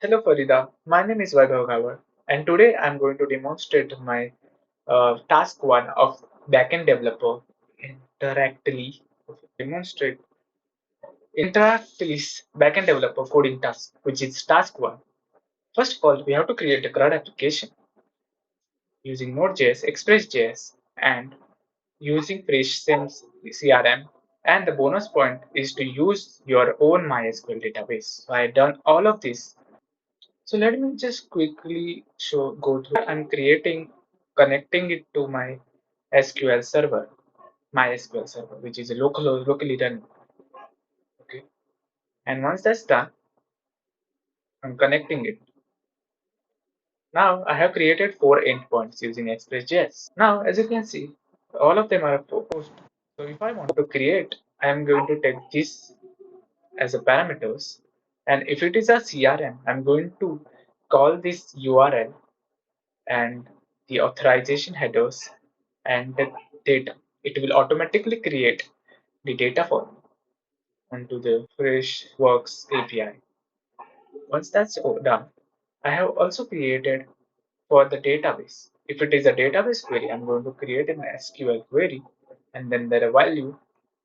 Hello Farida, my name is Vaibhav Gawad and today I'm going to demonstrate my task 1 of backend developer Interactly. Demonstrate Interactly's backend developer coding task, which is task 1. First of all, we have to create a CRUD application using Node.js, Express.js, and using FreshSense CRM. And the bonus point is to use your own MySQL database. So I done all of this. So let me just quickly go through. I'm connecting it to my SQL server, MySQL server, which is a locally running. Okay. And once that's done, I'm connecting it. Now I have created 4 endpoints using Express.js. Now, as you can see, all of them are post. So if I want to create, I am going to take this as a parameters. And if it is a CRM, I'm going to call this URL and the authorization headers and the data. It will automatically create the data for me onto the Freshworks API. Once that's done, I have also created for the database. If it is a database query, I'm going to create an SQL query and then there a value,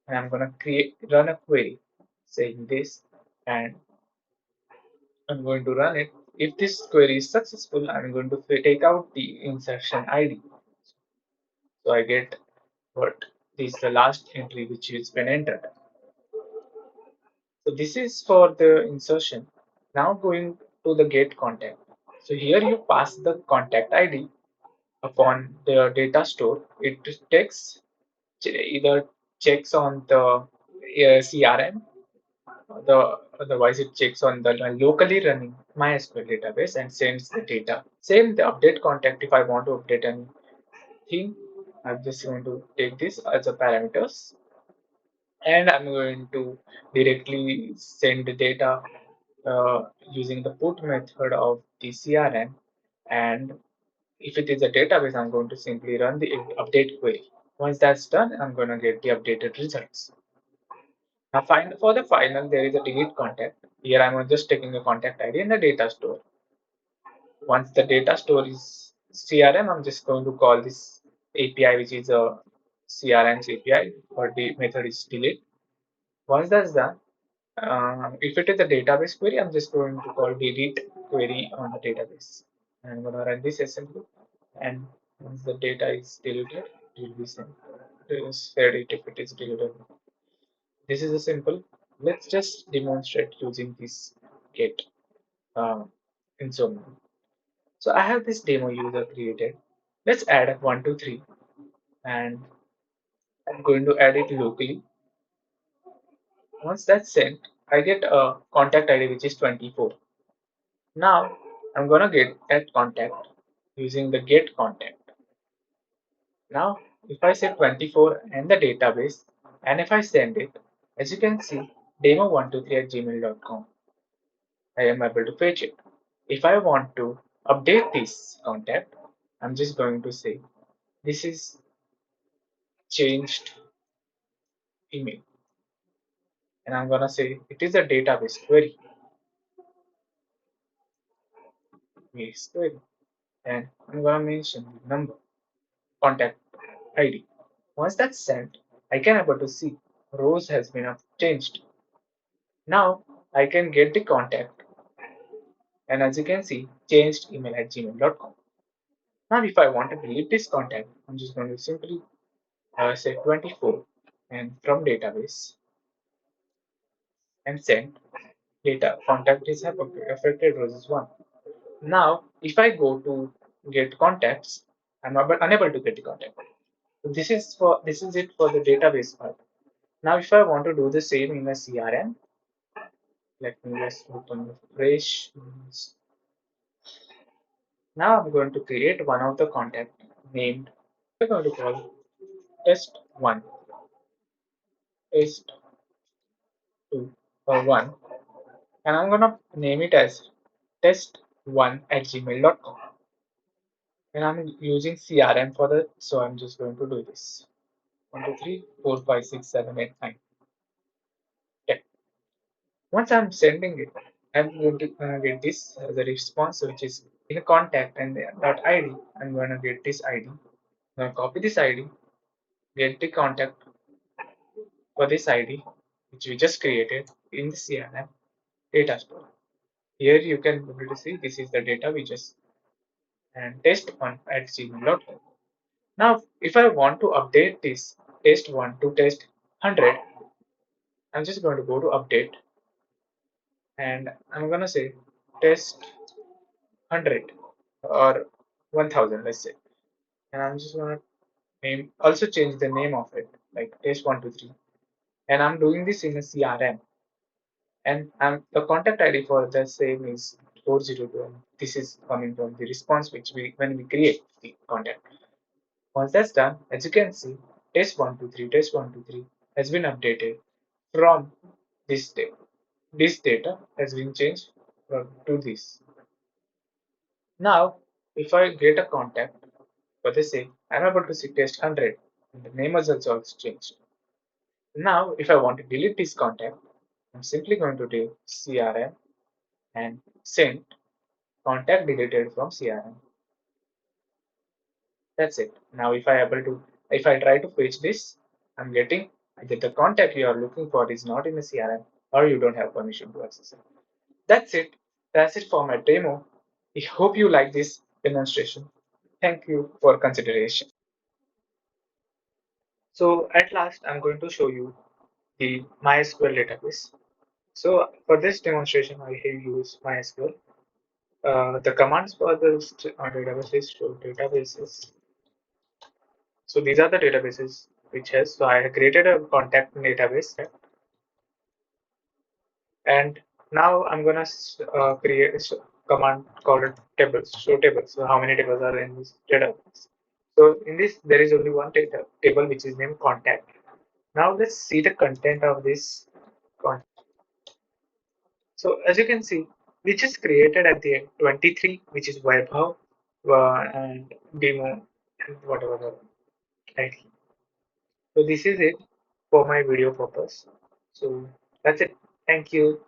and I'm going to run a query saying this, and I'm going to run it. If this query is successful, I'm going to take out the insertion ID. So I get what this is the last entry which has been entered. So this is for the insertion. Now going to the get contact. So here you pass the contact ID upon the data store. It takes either checks on the CRM, otherwise it checks on the locally running MySQL database and sends the data. Same the update contact. If I want to update anything, I'm just going to take this as a parameters, and I'm going to directly send the data using the put method of the CRM. And if it is a database, I'm going to simply run the update query. Once that's done, I'm going to get the updated results. Now, for the final, there is a delete contact. Here, I'm just taking a contact ID in the data store. Once the data store is CRM, I'm just going to call this API, which is a CRM's API, or the method is delete. Once that's done, if it is a database query, I'm just going to call delete query on the database. I'm going to run this assembly, and once the data is deleted, it will be sent. It is it if it is deleted. This is a simple. Let's just demonstrate using this get insomnia. So I have this demo user created. Let's add a 1, 2, 3, and I'm going to add it locally. Once that's sent, I get a contact ID which is 24. Now I'm gonna get that contact using the get contact. Now if I say 24 and the database, and if I send it, as you can see, demo123@gmail.com, I am able to fetch it. If I want to update this contact, I'm just going to say this is changed email, and I'm gonna say it is a database query, base query, and I'm gonna mention the number, contact ID. Once that's sent, I can able to see rows has been changed. Now I can get the contact, and as you can see, changed email@gmail.com. Now if I want to delete this contact, I'm just going to simply say 24 and from database and send data contact is affected rows is 1. Now if I go to get contacts, I'm unable to get the contact. So this is it for the database part. Now if I want to do the same in a CRM, let me just open the fresh. Now I'm going to create one of the contact named, we're going to call test1, test2 or 1, and I'm going to name it as test1@gmail.com. And I'm using CRM for the, so I'm just going to do this. 1, 2, 3, 4, 5, 6, 7, 8, 9, 10. Once I'm sending it, I'm going to get this as a response which is in a contact and the dot ID. I'm going to get this ID. I'm going to copy this ID, get the contact for this ID which we just created in the CRM data store. Here you can able to see this is the data we just and test1 at gmail.com. Now, if I want to update this test1 to test 100, I'm just going to go to update and I'm going to say test 100 or 1000, let's say. And I'm just going to name also change the name of it like test123. And I'm doing this in a CRM. And the contact ID for the same is 402. And this is coming from the response which we when we create the contact. Once that's done, as you can see, test123 has been updated from this data. This data has been changed to this. Now, if I get a contact for the same, I'm able to see test 100 and the name has also changed. Now, if I want to delete this contact, I'm simply going to do CRM and send contact deleted from CRM. That's it. Now if I try to fetch this, I'm getting that the contact you are looking for is not in the CRM or you don't have permission to access it. That's it. That's it for my demo. I hope you like this demonstration. Thank you for consideration. So at last, I'm going to show you the MySQL database. So for this demonstration, I have used MySQL. The commands for this database is show databases. So these are the databases which has. So I have created a contact database, and now I'm gonna create a command called tables. Show tables. So how many tables are in this database? So in this there is only one table which is named contact. Now let's see the content of this contact. So as you can see, we just created at the end 23, which is Vaibhav and demo and whatever the title. So this is it for my video purpose. So that's it. Thank you.